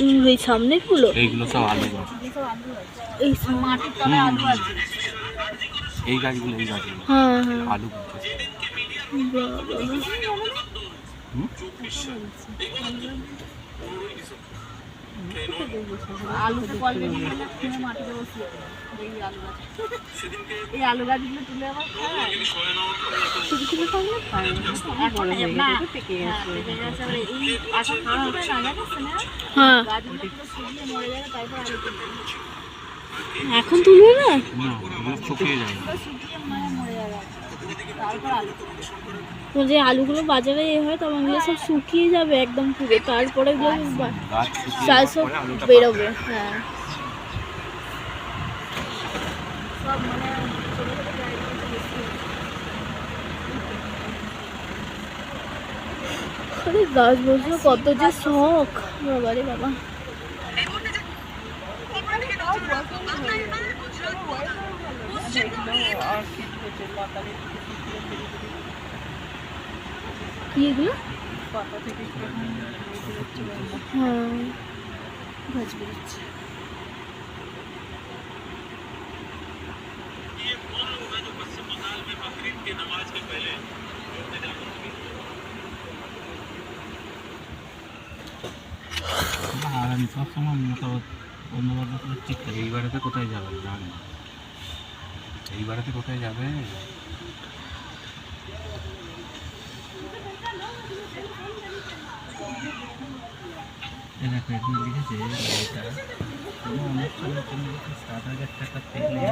এই সামনের গুলো, এইগুলো সব আলু গাছ। এই মাটির তলায় আলু আছে। এই গাছগুলো, এই গাছগুলো হ্যাঁ হ্যাঁ আলু গাছ। আলু মাটিতে বসিয়ে এই আলু গাছগুলো তুলে আবার ছোট ছোট থাকলে এখন তুলবে না, শুকিয়ে যাবে। যে আলুগুলো বাজারে এ হয় তখন এগুলো সব শুকিয়ে যাবে একদম পুরো, তারপরে চাল সব বেরোবে। হ্যাঁ আরে গাছ বসলো কত যে শখ বাবারে বাবা। কি এগুলো? হ্যাঁ গাছ বেরোচ্ছে। আর আমি সবসময় অন্যবার ঠিক থাকে। এইবারেতে কোথায় যাবে জানি না, এইবারেতে কোথায় যাবে। দেখো এখানে লিখেছে এটা কোনো অনুষ্ঠানের জন্য 7,000 টাকা পেলে